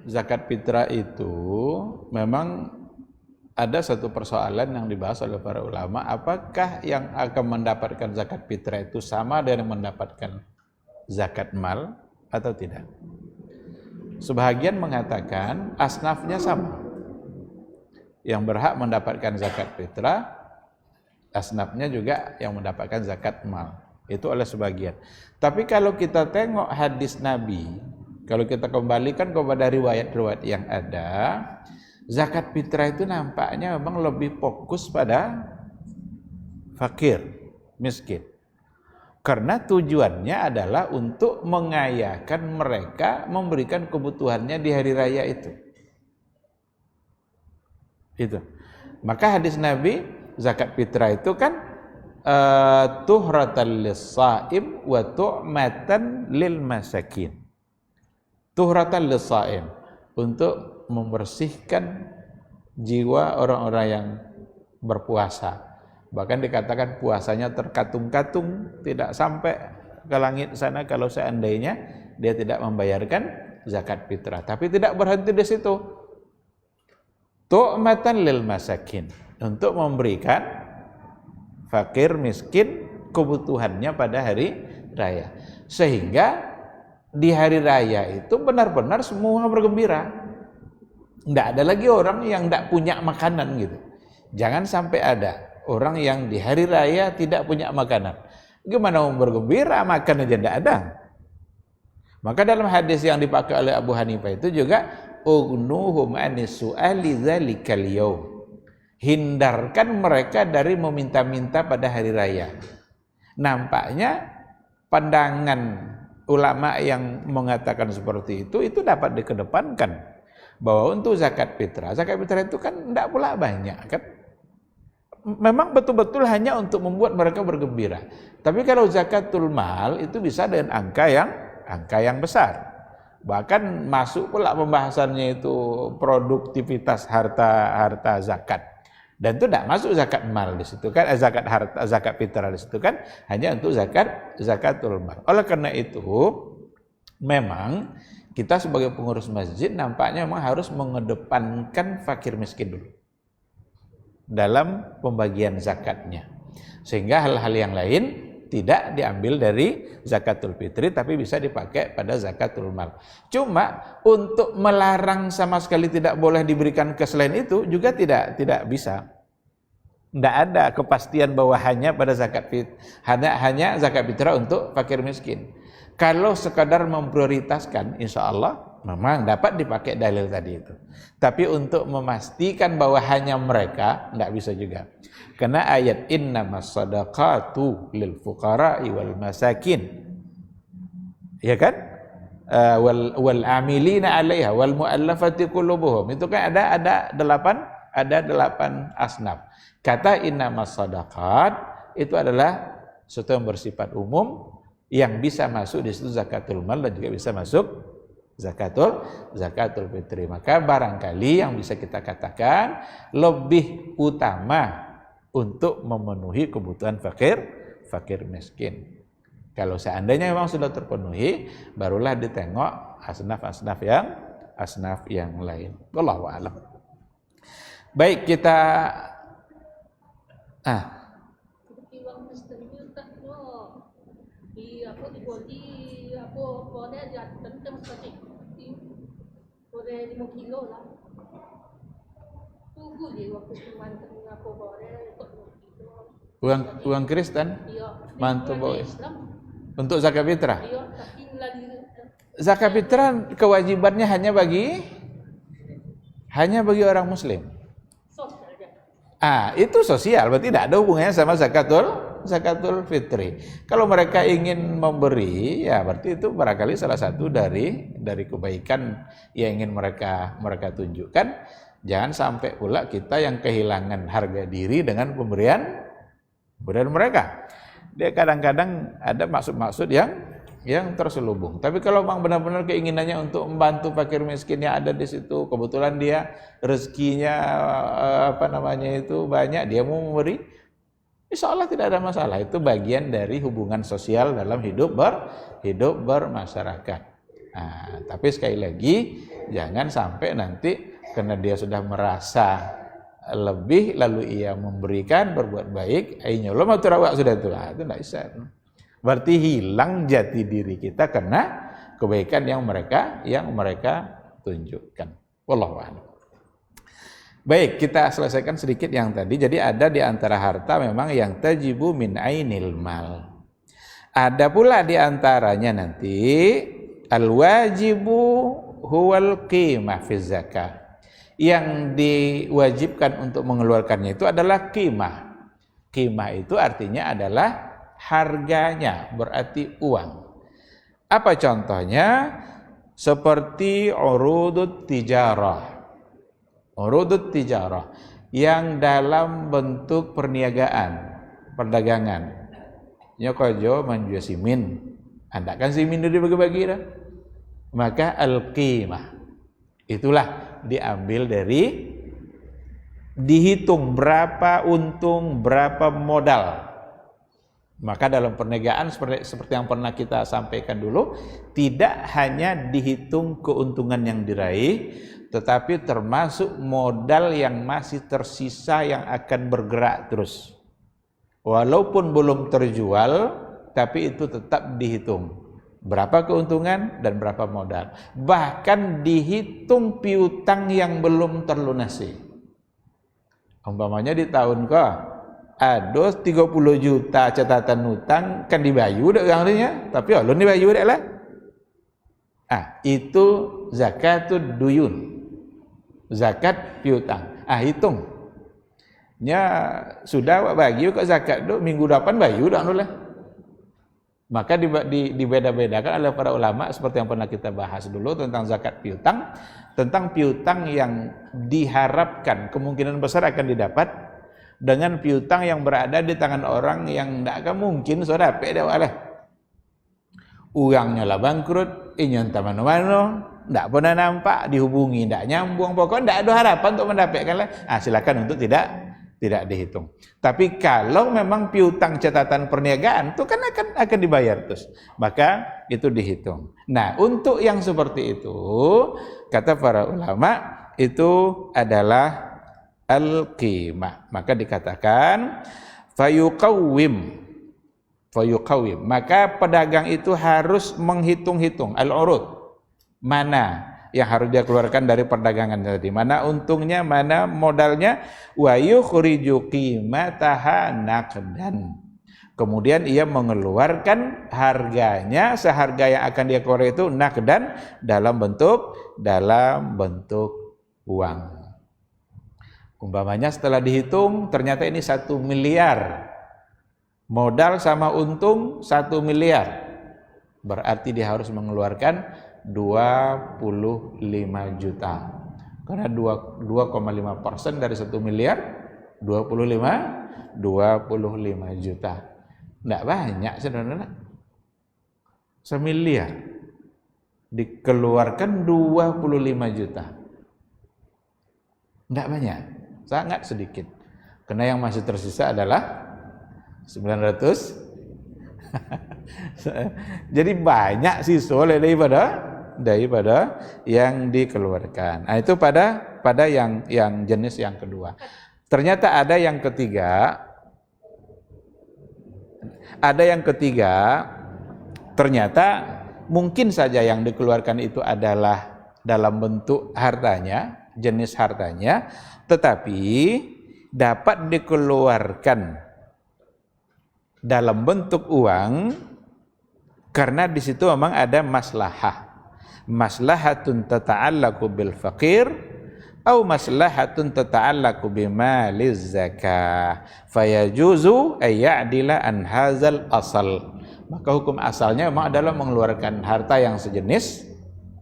zakat fitrah itu memang ada satu persoalan yang dibahas oleh para ulama, apakah yang akan mendapatkan zakat fitrah itu sama dengan mendapatkan zakat mal atau tidak. Sebahagian mengatakan asnafnya sama. Yang berhak mendapatkan zakat fitrah, asnafnya juga yang mendapatkan zakat mal. Itu oleh sebagian. Tapi kalau kita tengok hadis Nabi, kalau kita kembalikan kepada riwayat-riwayat yang ada, zakat fitrah itu nampaknya memang lebih fokus pada fakir, miskin. Karena tujuannya adalah untuk mengayakan mereka, memberikan kebutuhannya di hari raya itu. Itu. Maka hadis Nabi, zakat fitrah itu kan tuhratan lis-shaim wa tu'matan lil masakin. Tuhratan lis-shaim, untuk membersihkan jiwa orang-orang yang berpuasa. Bahkan dikatakan puasanya terkatung-katung, tidak sampai ke langit sana kalau seandainya dia tidak membayarkan zakat fitrah. Tapi tidak berhenti di situ. Tu'matan lil masakin, untuk memberikan fakir miskin kebutuhannya pada hari raya. Sehingga di hari raya itu benar-benar semua bergembira. Tidak ada lagi orang yang tidak punya makanan gitu. Jangan sampai ada orang yang di hari raya tidak punya makanan. Gimana mau bergembira, makan aja tidak ada. Maka dalam hadis yang dipakai oleh Abu Hanifah itu juga ugnuhum anis su'ali dzalikal yaum. Hindarkan mereka dari meminta-minta pada hari raya. Nampaknya pandangan ulama yang mengatakan seperti itu dapat dikedepankan, bahwa untuk zakat fitrah itu kan tidak pula banyak kan, memang betul-betul hanya untuk membuat mereka bergembira. Tapi kalau zakatul mal itu bisa dengan angka yang besar. Bahkan masuk pula pembahasannya itu produktivitas harta zakat. Dan itu tidak masuk zakat mal di situ kan, zakat fitrah di situ kan hanya untuk zakatul mal. Oleh karena itu memang kita sebagai pengurus masjid nampaknya memang harus mengedepankan fakir miskin dulu dalam pembagian zakatnya, sehingga hal-hal yang lain tidak diambil dari zakatul fitri tapi bisa dipakai pada zakatul mal. Cuma untuk melarang sama sekali tidak boleh diberikan ke selain itu juga tidak bisa. Tidak ada kepastian bahwa hanya pada hanya zakat fitrah untuk fakir miskin. Kalau sekadar memprioritaskan, insya Allah memang dapat dipakai dalil tadi itu. Tapi untuk memastikan bahwa hanya mereka, tidak bisa juga. Karena ayat innamas shadaqatu lil fuqara'i wal masakin, ya kan? Wal amilina 'alaiha wal mu'allafati qulubuhum. Itu kan ada 8 asnaf. Kata innamas shadaqat itu adalah sesuatu yang bersifat umum, yang bisa masuk di situ zakatul mal dan juga bisa masuk zakatul fitri. Maka barangkali yang bisa kita katakan lebih utama untuk memenuhi kebutuhan fakir miskin. Kalau seandainya memang sudah terpenuhi, barulah ditengok asnaf yang lain. Wallahu a'lam. Baik, kita boleh 5 kilo lah. Tunggu je waktu mantu aku boleh untuk 5 kilo. Uang Kristen? Iya. Mantu boleh. Islam. Untuk zakat fitrah? Iya, tapi lagi zakat fitrah kewajibannya hanya bagi orang muslim. sosial aja. Itu sosial, berarti tidak ada hubungannya sama zakatul fitri. Kalau mereka ingin memberi, ya berarti itu barangkali salah satu dari kebaikan yang ingin mereka tunjukkan. Jangan sampai pula kita yang kehilangan harga diri dengan pemberian mereka. Dia kadang-kadang ada maksud-maksud yang terselubung. Tapi kalau memang benar-benar keinginannya untuk membantu fakir miskin yang ada di situ, kebetulan dia rezekinya banyak, dia mau memberi, insya Allah tidak ada masalah. Itu bagian dari hubungan sosial dalam hidup bermasyarakat. Nah, tapi sekali lagi jangan sampai nanti karena dia sudah merasa lebih lalu ia memberikan berbuat baik, nyolong atau rawak sudah itu tidak bisa. Berarti hilang jati diri kita karena kebaikan yang mereka tunjukkan. Wallahu a'lam. Baik, kita selesaikan sedikit yang tadi. Jadi ada di antara harta memang yang tajibu min ainil mal. Ada pula di antaranya nanti al-wajibu huwal qimah fi zakah. Yang diwajibkan untuk mengeluarkannya itu adalah qimah. Qimah itu artinya adalah harganya, berarti uang. Apa contohnya? Seperti urudut tijarah. Urudut tijarah yang dalam bentuk perniagaan, perdagangan. Nyokojo menjual simin, anda kan simin itu dibagi-bagi dah. Maka al-qimah itulah diambil dari dihitung berapa untung, berapa modal. Maka dalam perniagaan seperti yang pernah kita sampaikan dulu, tidak hanya dihitung keuntungan yang diraih, tetapi termasuk modal yang masih tersisa yang akan bergerak terus. Walaupun belum terjual, tapi itu tetap dihitung. Berapa keuntungan dan berapa modal. Bahkan dihitung piutang yang belum terlunasi. Umpamanya di tahun kau ada 30 juta catatan hutang kan dibayu dak orangnya, tapi ulun dibayu dak lah. Itu zakatud duyun. Zakat piutang. Hitung. Nya sudah bagi kok zakat tu minggu depan bayu dak lah. Maka dibeda-bedakan oleh para ulama seperti yang pernah kita bahas dulu tentang zakat piutang, tentang piutang yang diharapkan kemungkinan besar akan didapat dengan piutang yang berada di tangan orang yang tidak akan mungkin sudah dapat dah lah. Uangnya lah bangkrut, entah mana-mana, tidak pernah nampak, dihubungi tidak nyambung, pokoknya tidak ada harapan untuk mendapatkan lah. Silakan untuk tidak dihitung. Tapi kalau memang piutang catatan perniagaan itu kan akan dibayar terus, maka itu dihitung. Nah, untuk yang seperti itu kata para ulama itu adalah al-qimah. Maka dikatakan fayuqawwim. Maka pedagang itu harus menghitung-hitung al-urud. Mana yang harus dia keluarkan dari perdagangan tadi, mana untungnya, mana modalnya, wa yukhriju qimataha naqdan. Kemudian ia mengeluarkan harganya, seharga yang akan dia keluarkan itu naqdan, dalam bentuk uang. Umpamanya setelah dihitung ternyata ini 1 miliar. Modal sama untung 1 miliar. Berarti dia harus mengeluarkan 25 juta. Karena 2,5% dari 1 miliar 25 juta. Tidak banyak sebenarnya. 1 miliar dikeluarkan 25 juta. Tidak banyak, sangat sedikit. Karena yang masih tersisa adalah 900. Jadi banyak sisa daripada yang dikeluarkan. Itu pada yang jenis yang kedua. Ternyata ada yang ketiga. Ternyata mungkin saja yang dikeluarkan itu adalah dalam bentuk hartanya, jenis hartanya, tetapi dapat dikeluarkan dalam bentuk uang karena di situ memang ada maslahatun tata'allaqu bil faqir atau maslahatun tata'allaqu bimaliz zakah fayajuzu ay ya'dila an hadzal asal. Maka hukum asalnya memang adalah mengeluarkan harta yang sejenis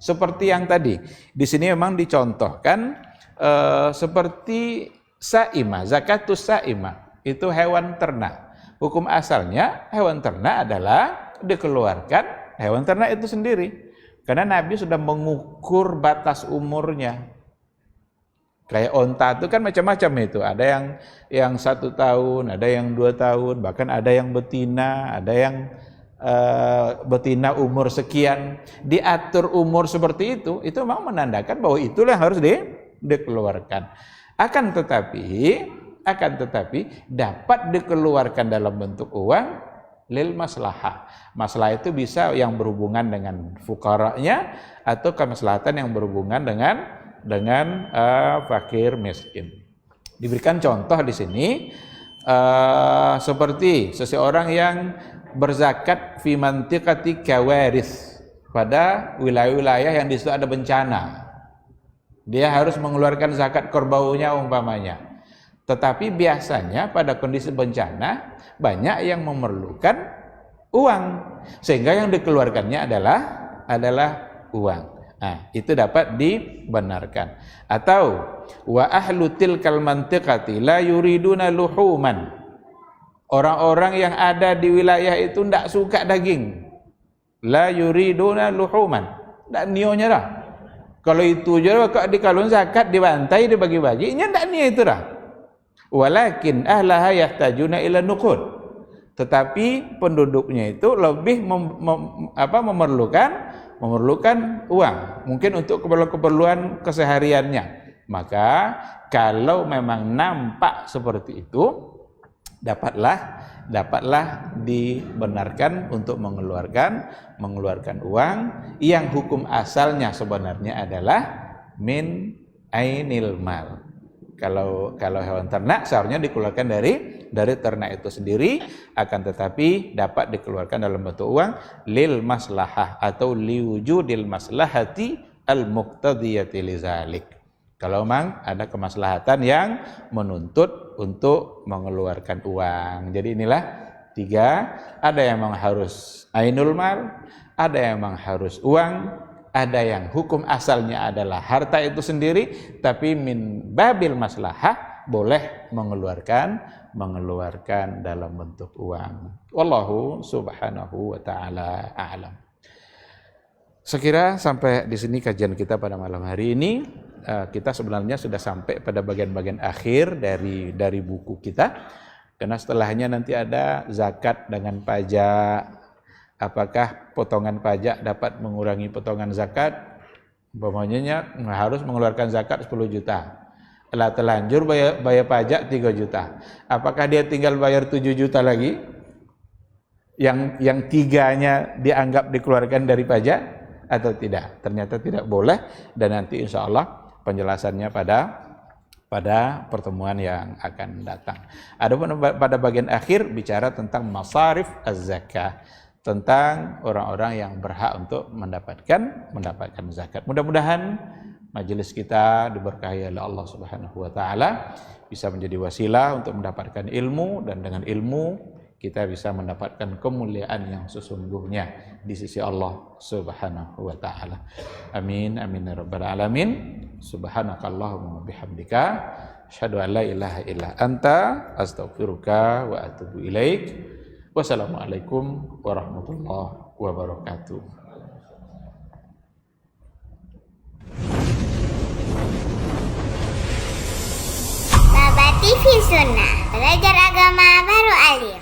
seperti yang tadi. Di sini memang dicontohkan seperti saimah, zakatus saimah, itu hewan ternak. Hukum asalnya hewan ternak adalah dikeluarkan hewan ternak itu sendiri. Karena Nabi sudah mengukur batas umurnya. Kayak onta itu kan macam-macam itu. Ada yang 1 tahun, ada yang 2 tahun, bahkan ada yang betina, ada yang betina umur sekian, diatur umur seperti itu memang menandakan bahwa itulah yang harus dikeluarkan. Akan tetapi dapat dikeluarkan dalam bentuk uang lil maslahah. Masalah itu bisa yang berhubungan dengan fuqaranya atau kemaslahatan yang berhubungan dengan fakir miskin. Diberikan contoh di sini seperti seseorang yang berzakat fi mantiqati kawaris, pada wilayah-wilayah yang di situ ada bencana. Dia harus mengeluarkan zakat kerbaunya umpamanya. Tetapi biasanya pada kondisi bencana banyak yang memerlukan uang, sehingga yang dikeluarkannya adalah uang. Nah, itu dapat dibenarkan. Atau wa ahlu tilkal mantiqati la yuriduna luhuman. Orang-orang yang ada di wilayah itu tidak suka daging. La yuriduna luhuman. Tak nionya dah. Kalau itu je kalau zakat dibantai dibagi-bagi, nya tak niat itu dah. Walakin ahlaha yahtajuna ila nuqud. Tetapi penduduknya itu lebih memerlukan uang, mungkin untuk keperluan kesehariannya. Maka kalau memang nampak seperti itu, dapatlah dibenarkan untuk mengeluarkan uang yang hukum asalnya sebenarnya adalah min ainil mal. Kalau hewan ternak seharusnya dikeluarkan dari ternak itu sendiri, akan tetapi dapat dikeluarkan dalam bentuk uang lil maslahah atau liwujudil maslahati al muqtadiyati lizalik. Kalau memang ada kemaslahatan yang menuntut untuk mengeluarkan uang. Jadi inilah tiga, ada yang memang harus ainul mal, ada yang memang harus uang, ada yang hukum asalnya adalah harta itu sendiri, tapi min babil maslahah boleh mengeluarkan dalam bentuk uang. Wallahu subhanahu wa ta'ala a'lam. Sekira sampai di sini kajian kita pada malam hari ini. Kita sebenarnya sudah sampai pada bagian-bagian akhir dari buku kita, karena setelahnya nanti ada zakat dengan pajak. Apakah potongan pajak dapat mengurangi potongan zakat? Umpamanya harus mengeluarkan zakat 10 juta. Setelah terlanjur bayar pajak 3 juta. Apakah dia tinggal bayar 7 juta lagi? Yang tiganya dianggap dikeluarkan dari pajak atau tidak? Ternyata tidak boleh, dan nanti insya Allah penjelasannya pada pertemuan yang akan datang. Adapun pada bagian akhir bicara tentang masarif az-zakah, tentang orang-orang yang berhak untuk mendapatkan zakat. Mudah-mudahan majelis kita diberkahi oleh Allah Subhanahu wa taala, bisa menjadi wasilah untuk mendapatkan ilmu, dan dengan ilmu kita bisa mendapatkan kemuliaan yang sesungguhnya di sisi Allah Subhanahu wa taala. Amin amin ya rabbal alamin. Subhanakallahumma bihamdika asyhadu an la ilaha illa anta astaghfiruka wa atubu ilaik. Wassalamualaikum warahmatullahi wabarakatuh. Baba TV Sunnah, belajar agama baru alim.